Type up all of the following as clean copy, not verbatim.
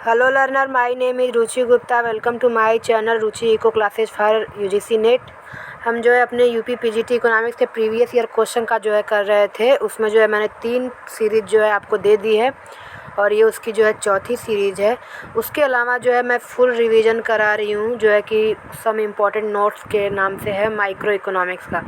Hello learner, my name is Ruchi Gupta. Welcome to my channel Ruchi eco classes for UGC NET. हम जो है अपने UP PGT economics के previous year question का जो है कर रहे थे. उसमें जो है मैंने 3 सीरीज़ जो है आपको दे दी है और ये उसकी जो है चौथी सीरीज़ है. उसके अलावा जो है मैं फुल रिवीजन करा रही हूँ जो है कि सम इम्पॉर्टेंट नोट्स के नाम से है माइक्रो इकोनॉमिक्स का.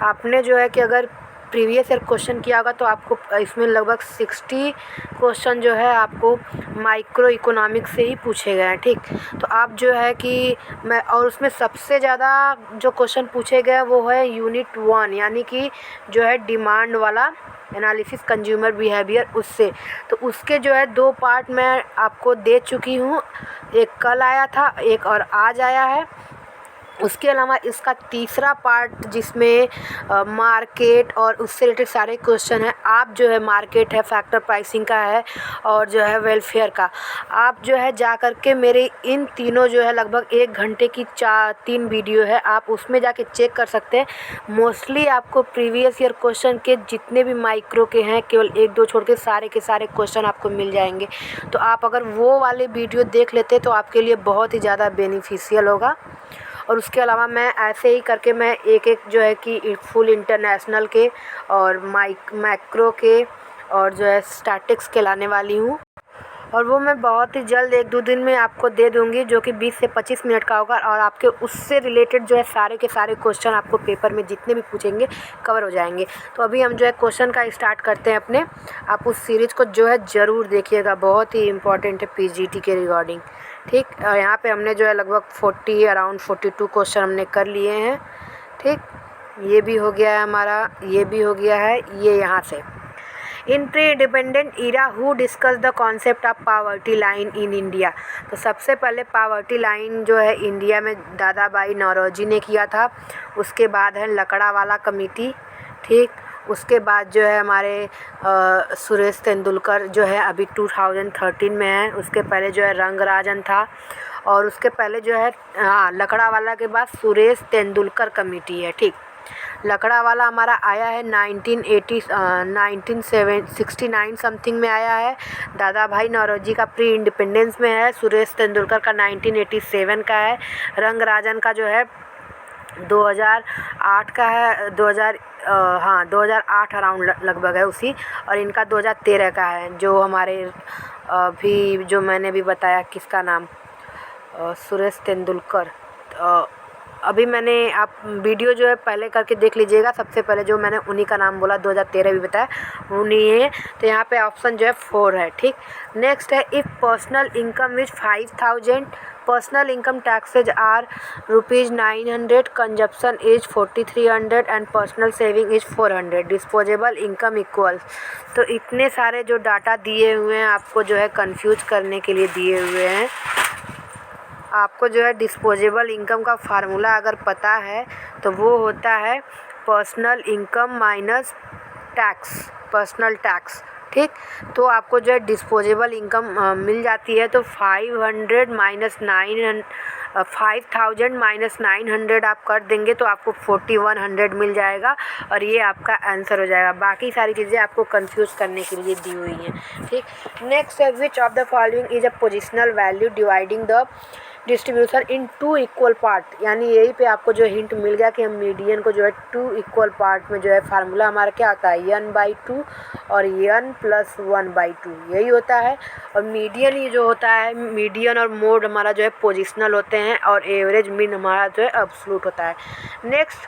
आपने जो है कि अगर प्रीवियस ईयर क्वेश्चन किया होगा तो आपको इसमें लगभग 60 क्वेश्चन जो है आपको माइक्रो इकोनॉमिक्स से ही पूछे गए हैं. ठीक, तो आप जो है कि मैं और उसमें सबसे ज़्यादा जो क्वेश्चन पूछे गए वो है यूनिट 1 यानी कि जो है डिमांड वाला एनालिसिस कंज्यूमर बिहेवियर उससे. तो उसके जो है 2 पार्ट मैं आपको दे चुकी हूँ. एक कल आया था, एक और आज आया है. उसके अलावा इसका तीसरा पार्ट जिसमें मार्केट और उससे रिलेटेड सारे क्वेश्चन हैं. आप जो है मार्केट है, फैक्टर प्राइसिंग का है और जो है वेलफेयर का. आप जो है जा कर के मेरे इन तीनों जो है लगभग 1 घंटे की 3 वीडियो है, आप उसमें जाके चेक कर सकते हैं. मोस्टली आपको प्रीवियस ईयर क्वेश्चन के जितने भी माइक्रो के हैं केवल 1-2 छोड़ के सारे क्वेश्चन आपको मिल जाएंगे. तो आप अगर वो वाले वीडियो देख लेते तो आपके लिए बहुत ही ज़्यादा बेनिफिशियल होगा. और उसके अलावा मैं ऐसे ही करके मैं एक जो है कि फुल इंटरनेशनल के और मैक्रो के और जो है स्टैटिक्स के लाने वाली हूँ. और वो मैं बहुत ही जल्द 1-2 दिन में आपको दे दूँगी जो कि 20 से 25 मिनट का होगा. और आपके उससे रिलेटेड जो है सारे के सारे क्वेश्चन आपको पेपर में जितने भी पूछेंगे कवर हो जाएंगे. तो अभी हम जो है क्वेश्चन का स्टार्ट करते हैं अपने. आप उस सीरीज़ को जो है ज़रूर देखिएगा, बहुत ही इम्पॉर्टेंट है पीजीटी के रिगार्डिंग. ठीक, यहाँ पे हमने जो है लगभग अराउंड 42 क्वेश्चन हमने कर लिए हैं. ठीक, ये भी हो गया है हमारा, ये भी हो गया है. ये यहाँ से in pre independent era who discuss the concept of poverty line in India. तो सबसे पहले पावर्टी लाइन जो है इंडिया में दादा भाई नौरोजी ने किया था. उसके बाद है लकड़ावाला कमेटी. ठीक, उसके बाद जो है हमारे सुरेश तेंदुलकर जो है अभी 2013 में है. उसके पहले जो है रंगराजन था और उसके पहले जो है लकड़ावाला के बाद सुरेश तेंदुलकर कमेटी है. ठीक, लकड़ावाला हमारा आया है 1969 समथिंग में आया है. दादा भाई नौरोजी का प्री इंडिपेंडेंस में है. सुरेश तेंदुलकर का 1987 का है. रंगराजन का जो है 2008 का है. 2008 अराउंड लगभग है उसी. और इनका 2013 का है जो हमारे भी जो मैंने भी बताया किसका नाम सुरेश तेंदुलकर. अभी मैंने आप वीडियो जो है पहले करके देख लीजिएगा. सबसे पहले जो मैंने उन्हीं का नाम बोला 2013 भी बताया उन्हीं है. तो यहाँ पे ऑप्शन जो है 4 है. ठीक, नेक्स्ट है if personal income is 5000, personal income taxes are ₹900, consumption is 4300 and personal saving is 400, disposable income equals. तो इतने सारे जो डाटा दिए हुए हैं आपको जो है कंफ्यूज करने के लिए दिए हुए हैं. आपको जो है डिस्पोजेबल इनकम का फार्मूला अगर पता है तो वो होता है personal income minus tax, personal tax. ठीक, तो आपको जो है डिस्पोजेबल इनकम मिल जाती है. तो 5000 माइनस 900 आप कर देंगे तो आपको 4100 मिल जाएगा और ये आपका आंसर हो जाएगा. बाकी सारी चीज़ें आपको कंफ्यूज करने के लिए दी हुई हैं. ठीक, नेक्स्ट है विच of the following is a positional value dividing the distribution in 2 equal part. यानी यही पे आपको जो हिंट मिल गया कि हम मीडियन को जो है 2 इक्वल पार्ट में जो है फार्मूला हमारा क्या होता है n/2 और n + 1/2 यही होता है. और मीडियन ये जो होता है, मीडियन और मोड हमारा जो है पोजिशनल होते हैं और एवरेज मीन हमारा जो है एब्सोल्यूट होता है. Next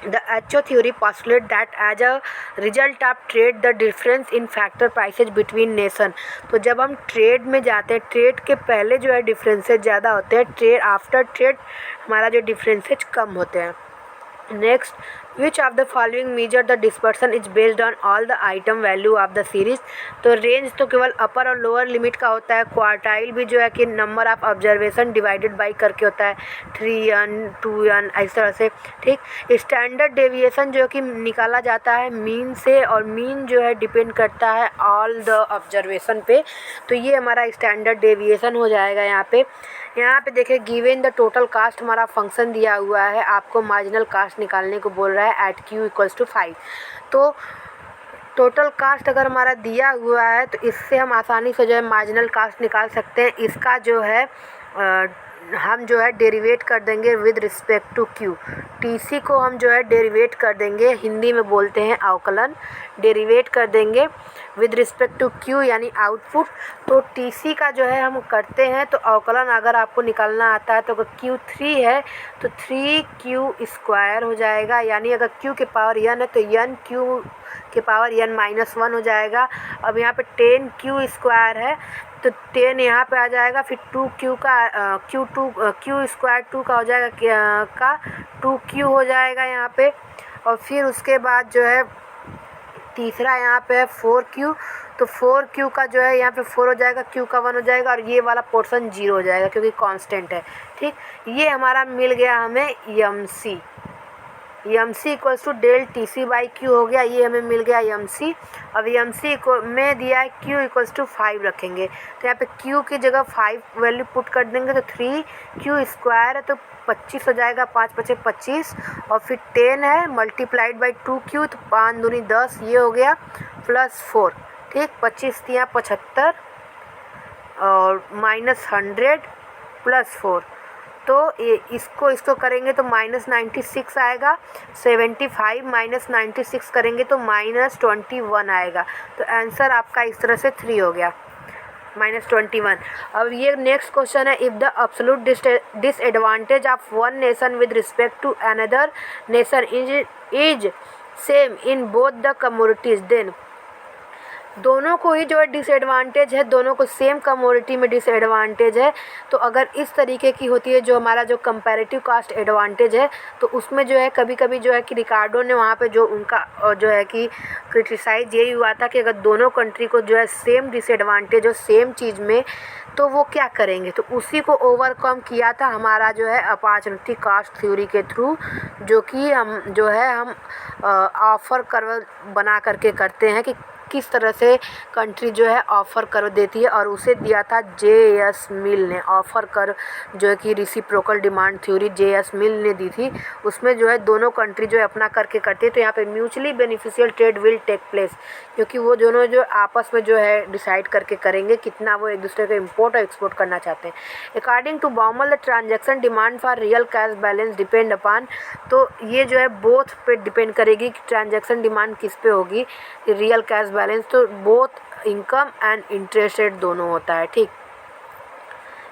The Acho theory postulates that as a result of trade, the difference in factor prices between nation. तो जब हम ट्रेड में जाते हैं, ट्रेड के पहले जो है डिफरेंसेस ज़्यादा होते हैं, ट्रेड आफ्टर ट्रेड हमारा जो डिफरेंसेस कम होते हैं. Next which of the following measure the dispersion is based on all the item value of the series. तो रेंज तो केवल अपर और लोअर लिमिट का होता है. क्वार्टाइल भी जो है कि number of observation divided by करके होता है 3n 2n इस तरह से. ठीक, स्टैंडर्ड डेविएशन जो कि निकाला जाता है मीन से और मीन जो है डिपेंड करता है ऑल द ऑब्जर्वेशन पे. तो ये हमारा स्टैंडर्ड डेविएशन हो जाएगा. यहाँ पे देखिए गिवन द टोटल कास्ट हमारा फंक्शन दिया हुआ है. आपको मार्जिनल कास्ट निकालने को बोल रहा है एट q = 5. तो टोटल कास्ट अगर हमारा दिया हुआ है तो इससे हम आसानी से जो है मार्जिनल कास्ट निकाल सकते हैं। इसका जो है हम जो है डेरिवेट कर देंगे with respect to Q. TC को हम जो है डेरिवेट कर देंगे, हिंदी में बोलते हैं अवकलन, डेरिवेट कर देंगे विद रिस्पेक्ट टू क्यू यानी आउटपुट। तो टीसी का जो है हम करते हैं तो अवकलन अगर आपको निकालना आता है तो अगर Q3 है तो 3Q² हो जाएगा, यानी अगर Q के पावर n है तो n Q के पावर n-1 हो जाएगा। अब यहाँ पे 10Q² है तो 10 यहाँ पे आ जाएगा, फिर 2Q का Q² 2 का हो जाएगा, का 2Q हो जाएगा यहाँ पे। और फिर उसके बाद जो है तीसरा यहाँ पे है 4Q, तो 4Q का जो है यहाँ पे 4 हो जाएगा, Q का 1 हो जाएगा और ये वाला पोर्शन 0 हो जाएगा क्योंकि कांस्टेंट है। ठीक, ये हमारा मिल गया हमें MC। MC equals to del TC by Q हो गया, ये हमें मिल गया MC। अब MC को में दिया है Q इक्वल्स टू 5 रखेंगे तो यहाँ पे Q की जगह 5 वैल्यू पुट कर देंगे तो 3Q² है तो 25 हो जाएगा, 5 × 5 = 25 और फिर 10 है मल्टीप्लाइड बाई 2Q तो 5 दूनी 10 ये हो गया प्लस 4। ठीक, 25 दिया 75 और -100 प्लस 4 तो ये इसको करेंगे तो -96 आएगा, 75 - 96 करेंगे तो -21 आएगा। तो आंसर आपका इस तरह से 3 हो गया, -21। अब ये नेक्स्ट क्वेश्चन है, if the absolute disadvantage of one nation with respect to another nation is same in both the commodities, then दोनों को ही जो है डिसएडवांटेज है, दोनों को सेम कमोडिटी में डिसएडवांटेज है। तो अगर इस तरीके की होती है जो हमारा जो कंपैरेटिव कास्ट एडवांटेज है तो उसमें जो है कभी कभी जो है कि रिकार्डो ने वहाँ पे जो उनका जो है कि क्रिटिसाइज यही हुआ था कि अगर दोनों कंट्री को जो है सेम डिसएडवांटेज हो सेम चीज़ में तो वो क्या करेंगे, तो उसी को ओवरकम किया था हमारा जो है अपॉर्चुनिटी कास्ट थ्योरी के थ्रू, जो कि हम जो है हम ऑफ़र कर्व बना करके करते हैं कि किस तरह से कंट्री जो है ऑफ़र कर्व देती है। और उसे दिया था J.S. मिल ने, ऑफ़र कर्व जो है कि रेसिप्रोकल डिमांड थ्योरी J.S. मिल ने दी थी। उसमें जो है दोनों कंट्री जो है अपना करके करती है तो यहाँ पे mutually beneficial trade will take place, क्योंकि वो दोनों जो आपस में जो है डिसाइड करके करेंगे कितना वो एक दूसरे को इम्पोर्ट और एक्सपोर्ट करना चाहते हैं। According to Baumol the transaction demand for real cash balance depend upon, तो ये जो है बोथ पे डिपेंड करेगी कि ट्रांजेक्शन डिमांड किस पे होगी, रियल कैश बैलेंस तो both income and interest rate दोनों होता है। ठीक,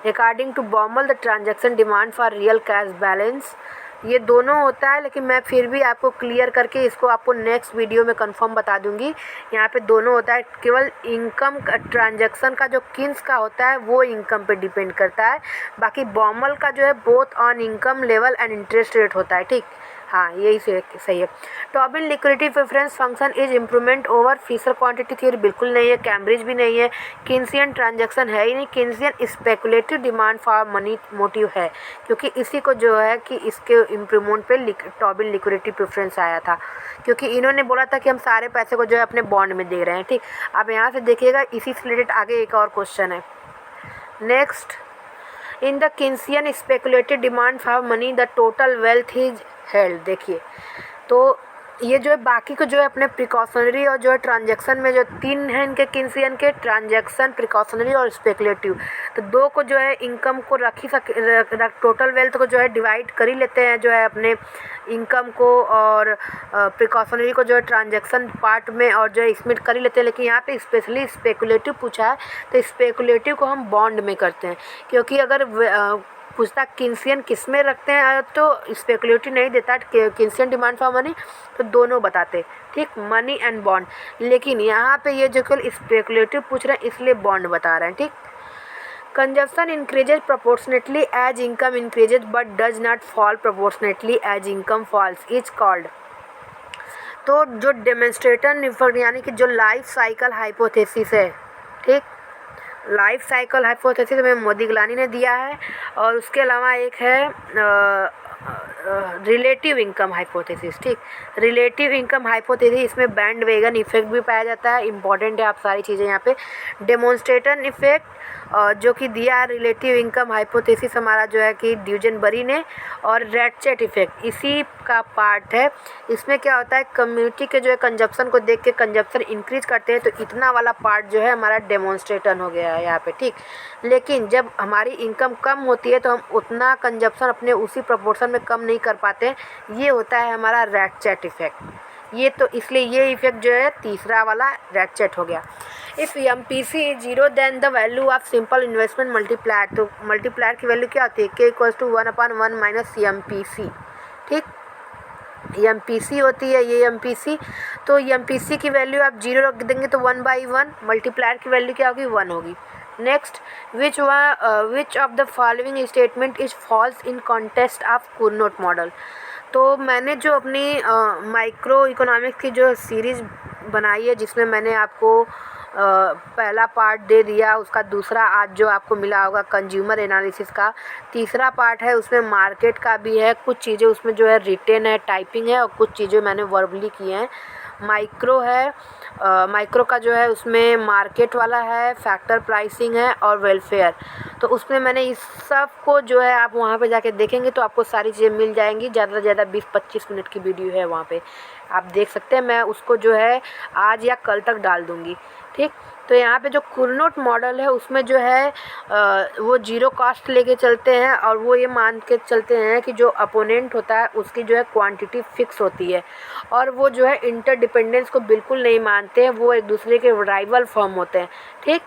according to Baumol the transaction demand for real cash balance ये दोनों होता है, लेकिन मैं फिर भी आपको क्लियर करके इसको आपको नेक्स्ट वीडियो में कंफर्म बता दूंगी। यहाँ पे दोनों होता है, केवल इनकम का ट्रांजैक्शन का जो किन्स का होता है वो इनकम पे डिपेंड करता है, बाकी बाउमल का जो है both on income level and interest rate होता है। ठीक, हाँ यही सही है। Tobin liquidity preference function is improvement over Fisher quantity theory बिल्कुल नहीं है, कैम्ब्रिज भी नहीं है, किन्सियन ट्रांजैक्शन है ही नहीं, Keynesian speculative demand for money motive है, क्योंकि इसी को जो है कि इसके इम्प्रूवमेंट पे टॉबिन लिक्विडिटी प्रेफरेंस आया था, क्योंकि इन्होंने बोला था कि हम सारे पैसे को जो है अपने बॉन्ड में दे रहे हैं। ठीक, अब यहाँ से देखिएगा इसी से रिलेटेड आगे एक और क्वेश्चन है। Next, in the Keynesian speculative demand for money the total wealth is held. देखिए तो ये जो है बाकी को जो है अपने प्रिकॉशनरी और जो है ट्रांजैक्शन में जो 3 हैं इनके किन्सियन के, ट्रांजैक्शन, प्रिकॉशनरी और स्पेकुलेटिव, तो 2 को जो है इनकम को टोटल वेल्थ को जो है डिवाइड कर ही लेते हैं जो है अपने इनकम को, और प्रिकॉशनरी को जो है ट्रांजैक्शन पार्ट में और जो है इसमें कर ही लेते हैं। लेकिन यहाँ पे स्पेशली स्पेकुलेटिव पूछा है तो स्पेकुलेटिव को हम बॉन्ड में करते हैं, क्योंकि अगर पूछता किन्सियन किस में रखते हैं तो स्पेकुलेटिव नहीं देता, किन्सियन डिमांड फॉर मनी तो दोनों बताते। ठीक, मनी एंड बॉन्ड, लेकिन यहाँ पे ये जो केवल स्पेकुलेटिव पूछ रहे हैं इसलिए बॉन्ड बता रहे हैं। ठीक, consumption increases proportionately as income increases but does not fall proportionately as income falls is called. तो जो डेमोन्स्ट्रेटर यानी कि जो लाइफ साइकिल हाइपोथेसिस है, ठीक, लाइफ साइकिल हाइपोथेसिस में मोदी गिलानी ने दिया है, और उसके अलावा एक है रिलेटिव इनकम हाइपोथेसिस। ठीक, रिलेटिव इनकम हाइपोथेसिस, इसमें बैंड वेगन इफेक्ट भी पाया जाता है, इंपॉर्टेंट है आप सारी चीज़ें यहाँ पे। डेमोन्स्ट्रेटर इफेक्ट जो कि दिया है रिलेटिव इनकम हाइपोथेसिस हमारा जो है कि ड्यूजनबरी ने, और रेटचेट इफेक्ट इसी का पार्ट है। इसमें क्या होता है, कम्युनिटी के जो है कंजप्शन को देख के कंजप्शन इंक्रीज करते हैं, तो इतना वाला पार्ट जो है हमारा डेमोन्स्ट्रेटर हो गया है यहाँ पे, ठीक। लेकिन जब हमारी इनकम कम होती है तो हम उतना कंजप्शन अपने उसी प्रोपोर्शन में कम नहीं कर पाते। ये होता है हमारा रैटचेट इफेक्ट। ये तो इसलिए ये इफेक्ट जो है तीसरा वाला रैटचेट हो गया। If MPC is zero then the value of simple investment multiplier, तो मल्टीप्लायर की वैल्यू क्या होती है, K = 1/1 माइनस MPC, ठीक। MPC होती है ये MPC, तो MPC की वैल्यू आप 0 रख देंगे तो 1/1, मल्टीप्लायर की वैल्यू क्या होगी, 1 होगी। Next, which of the following statement is false in context of Cournot model. तो मैंने जो अपनी माइक्रो इकोनॉमिक्स की जो सीरीज़ बनाई है, जिसमें मैंने आपको पहला पार्ट दे दिया, उसका दूसरा आज जो आपको मिला होगा कंज्यूमर एनालिसिस का, तीसरा पार्ट है उसमें मार्केट का भी है, कुछ चीज़ें उसमें जो है रिटेन है, टाइपिंग है, और कुछ चीज़ें मैंने वर्बली की हैं। माइक्रो है, माइक्रो का जो है उसमें मार्केट वाला है, फैक्टर प्राइसिंग है और वेलफेयर। तो उसमें मैंने इस सब को जो है, आप वहाँ पे जाके देखेंगे तो आपको सारी चीज़ें मिल जाएंगी। ज़्यादा से ज़्यादा 20-25 मिनट की वीडियो है, वहाँ पे आप देख सकते हैं। मैं उसको जो है आज या कल तक डाल दूँगी, ठीक। तो यहाँ पे जो कुरनोट मॉडल है उसमें जो है वो जीरो कॉस्ट लेके चलते हैं, और वो ये मान के चलते हैं कि जो अपोनेंट होता है उसकी जो है क्वांटिटी फिक्स होती है, और वो जो है इंटरडिपेंडेंस को बिल्कुल नहीं मानते हैं, वो एक दूसरे के राइवल फॉर्म होते हैं, ठीक।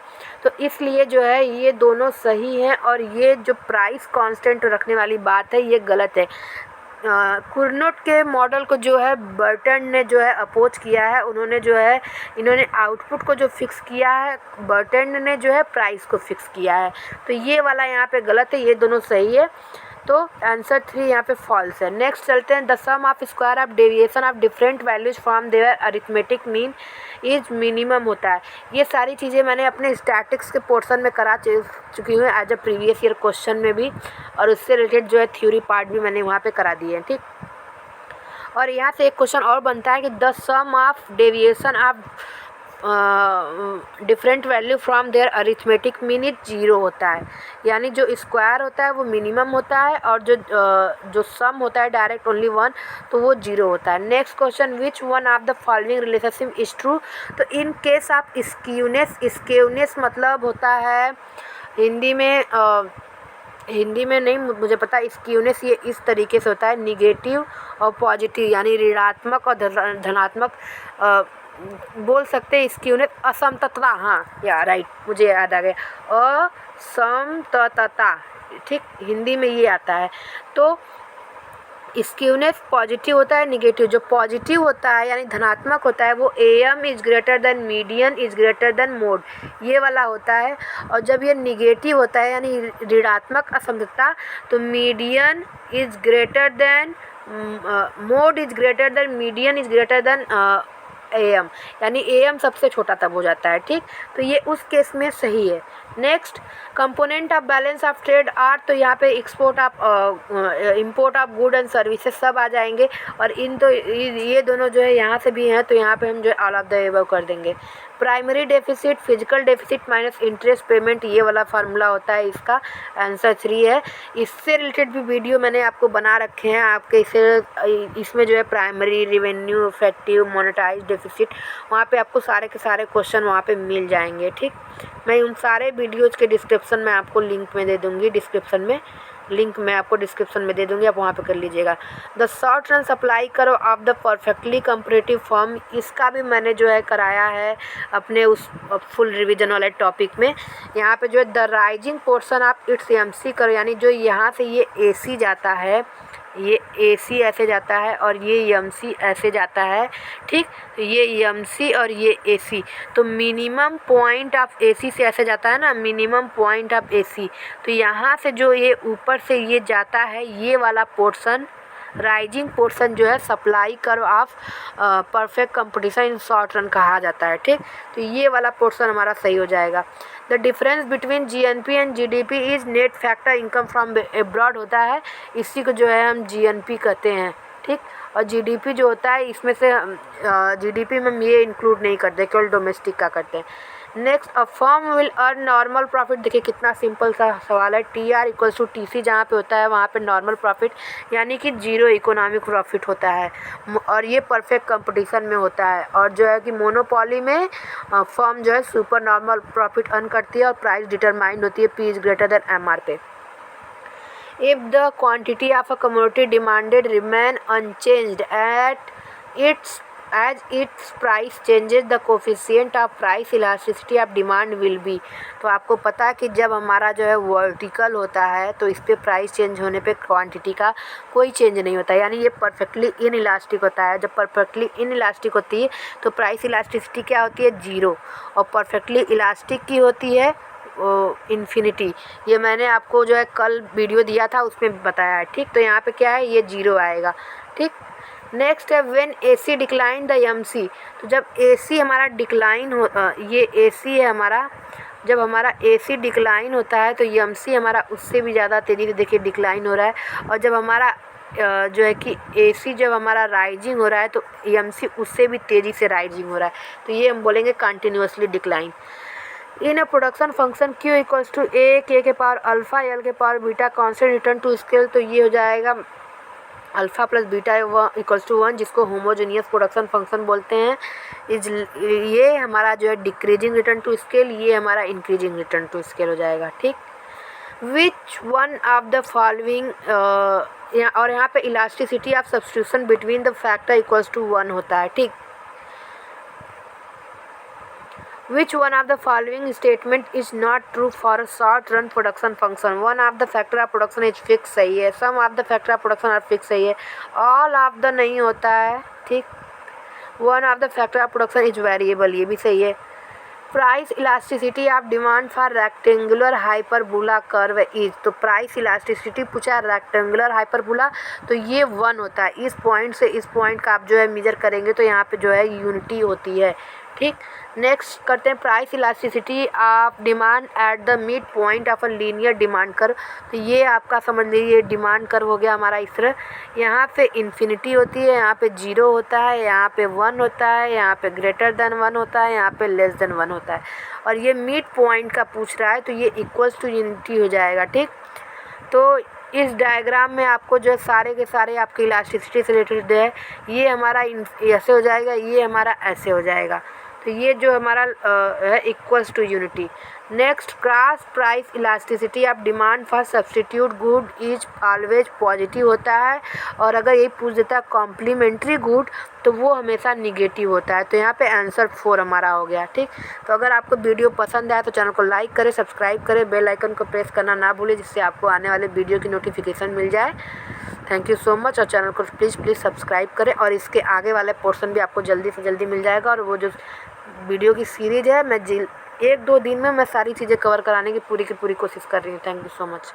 तो इसलिए जो है ये दोनों सही हैं, और ये जो प्राइस कांस्टेंट रखने वाली बात है ये गलत है। कुरनोट के मॉडल को जो है बर्टन ने जो है अपोज किया है, उन्होंने जो है इन्होंने आउटपुट को जो फिक्स किया है, बर्टन ने जो है प्राइस को फिक्स किया है। तो ये वाला यहाँ पे गलत है, ये दोनों सही है। तो आंसर 3 यहाँ पे फॉल्स है। नेक्स्ट चलते हैं, the sum of square of deviation of different values from their arithmetic mean is minimum होता है। ये सारी चीज़ें मैंने अपने स्टैटिक्स के पोर्शन में करा चुकी हूँ as a previous year question में भी, और उससे रिलेटेड जो है थ्योरी पार्ट भी मैंने वहाँ पे करा दिए हैं, ठीक। और यहाँ से एक क्वेश्चन और बनता है कि the sum of deviation of different value from their arithmetic mean is 0 होता है। यानी जो स्क्वायर होता है वो मिनिमम होता है, और जो सम होता है डायरेक्ट ओनली 1, तो वो 0 होता है। Next question, which one of the following relationship is true. तो इन केस ऑफ स्क्यूनेस मतलब होता है हिंदी में नहीं मुझे पता, स्क्यूनेस ये इस तरीके से होता है, निगेटिव और पॉजिटिव, यानी ऋणात्मक और धनात्मक बोल सकते हैं। स्क्यूनेस असमतता, हाँ या राइट, मुझे याद आ गया, असमतता, ठीक, हिंदी में ये आता है। तो स्क्यूनेस पॉजिटिव होता है, निगेटिव। जो पॉजिटिव होता है यानी धनात्मक होता है वो AM is greater than median is greater than mode, ये वाला होता है। और जब ये निगेटिव होता है यानी ऋणात्मक असमतता, तो median is greater than mode is greater than median is greater than AM, यानी AM सबसे छोटा तब हो जाता है, ठीक। तो ये उस केस में सही है। Next, component of balance of trade are, तो यहाँ पे export of import of good and services सब आ जाएंगे, और ये दोनों जो है यहाँ से भी हैं, तो यहाँ पे हम जो है ऑल ऑफ द एबव कर देंगे। Primary deficit physical deficit minus interest payment, ये वाला फार्मूला होता है, इसका आंसर 3 है। इससे रिलेटेड भी वीडियो मैंने आपको बना रखे हैं, आपके इसमें जो है primary revenue, effective, monetize deficit, वहाँ पे आपको सारे के सारे क्वेश्चन वहाँ पे मिल जाएंगे, ठीक। मैं उन सारे वीडियोज़ के डिस्क्रिप्शन में आपको लिंक में दे दूँगी, लिंक मैं आपको डिस्क्रिप्शन में दे दूँगी, आप वहाँ पे कर लीजिएगा। द शॉर्ट रन सप्लाई करो of the perfectly comparative form, इसका भी मैंने जो है कराया है अपने उस फुल रिवीजन वाले टॉपिक में। यहाँ पे जो है the rising portion of its MC करो, यानी जो यहाँ से ये AC जाता है, ये AC ऐसे जाता है, और ये MC ऐसे जाता है, ठीक। तो ये MC और ये AC, तो मिनिमम पॉइंट ऑफ AC से ऐसे जाता है ना, मिनिमम पॉइंट ऑफ AC, तो यहाँ से जो ये ऊपर से ये जाता है, ये वाला पोर्शन राइजिंग पोर्शन जो है supply curve of perfect competition in short run कहा जाता है, ठीक। तो ये वाला पोर्शन हमारा सही हो जाएगा। The difference between GNP and GDP is net factor income from abroad होता है, इसी को जो है हम GNP कहते हैं, ठीक। और GDP जो होता है इसमें से GDP में हम ये इंक्लूड नहीं करते, केवल डोमेस्टिक का करते हैं। Next, a firm will earn normal profit. देखिए कितना सिंपल सा सवाल है। TR इक्वल्स टू TC जहाँ पे होता है वहाँ पे नॉर्मल प्रॉफिट यानी कि जीरो इकोनॉमिक प्रॉफिट होता है और ये परफेक्ट कंपटीशन में होता है। और जो है कि मोनोपोली में फर्म जो है सुपर नॉर्मल प्रॉफिट अर्न करती है और प्राइस डिटरमाइंड होती है P is greater than MR पे। If the quantity of a commodity demanded remain unchanged as its price changes, the coefficient of price elasticity of demand will be। तो आपको पता है कि जब हमारा जो है वर्टिकल होता है तो इस पे प्राइस चेंज होने पे क्वांटिटी का कोई चेंज नहीं होता, यानी ये परफेक्टली इनइलास्टिक होता है। जब परफेक्टली इनइलास्टिक होती है तो प्राइस इलास्टिसिटी क्या होती है, जीरो, और परफेक्टली इलास्टिक की होती है इन्फिनिटी। ये मैंने आपको जो है कल वीडियो दिया था उसमें बताया है, ठीक। तो यहाँ पे क्या है, ये जीरो आएगा, ठीक। नेक्स्ट है when AC decline the MC। तो जब AC हमारा डिक्लाइन हो ये AC है हमारा, जब हमारा AC डिक्लाइन होता है तो MC हमारा उससे भी ज़्यादा तेज़ी से देखिए डिक्लाइन हो रहा है। और जब हमारा जो है कि AC जब हमारा राइजिंग हो रहा है तो MC उससे भी तेज़ी से राइजिंग हो रहा है, तो ये हम बोलेंगे continuously decline. In a production function Q equals to A K के पावर अल्फ़ा L के power beta constant return to scale. तो ये हो जाएगा alpha plus beta equals to 1, जिसको होमोजेनियस प्रोडक्शन फंक्शन बोलते हैं। ये हमारा जो है डिक्रीजिंग रिटर्न टू स्केल, ये हमारा इंक्रीजिंग रिटर्न टू स्केल हो जाएगा, ठीक। Which one of the following, और यहाँ पे elasticity of substitution between the factor equals to 1 होता है, ठीक। Which one of the following statement is not true for a short run production function? One of the factor of production is fixed, सही है। Some of the factor of production are fixed, सही है। All of the नहीं होता है, ठीक। One of the factor of production is variable, ये भी सही है। Price elasticity of demand for rectangular hyperbola curve is. तो प्राइस इलास्टिसिटी पूछा रेक्टेंगुलर हाइपरबोला, तो ये 1 होता है। इस पॉइंट से इस पॉइंट का आप जो है मेजर करेंगे तो यहाँ पे जो है यूनिटी होती है, ठीक। नेक्स्ट करते हैं price elasticity of demand at the mid point of a linear demand curve. तो ये आपका समझ लीजिए डिमांड कर्व हो गया हमारा इस तरह। यहाँ पे इन्फिनिटी होती है, यहाँ पे 0 होता है, यहाँ पे 1 होता है, यहाँ पे ग्रेटर देन 1 होता है, यहाँ पे लेस देन 1 होता है। और ये मिड पॉइंट का पूछ रहा है तो ये इक्वल्स टू यूनिटी हो जाएगा, ठीक। तो इस डायग्राम में आपको जो है सारे के सारे आपके इलास्टिसिटी से रिलेटेड है। ये हमारा ऐसे हो जाएगा, ये हमारा ऐसे हो जाएगा, तो ये जो हमारा है equals to unity. Next, cross price elasticity of demand for substitute good is always positive होता है, और अगर ये पूछ देता है कॉम्प्लीमेंट्री गुड तो वो हमेशा निगेटिव होता है। तो यहाँ पे आंसर 4 हमारा हो गया, ठीक। तो अगर आपको वीडियो पसंद आए तो चैनल को लाइक करें, सब्सक्राइब करें, बेल आइकन को प्रेस करना ना भूलें, जिससे आपको आने वाले वीडियो की नोटिफिकेशन मिल जाए। थैंक यू सो मच, और चैनल को प्लीज़ सब्सक्राइब करें, और इसके आगे वाले पोर्शन भी आपको जल्दी से जल्दी मिल जाएगा। और वो जो वीडियो की सीरीज़ है मैं 1-2 दिन में मैं सारी चीज़ें कवर कराने की पूरी कोशिश कर रही हूँ। Thank you so much.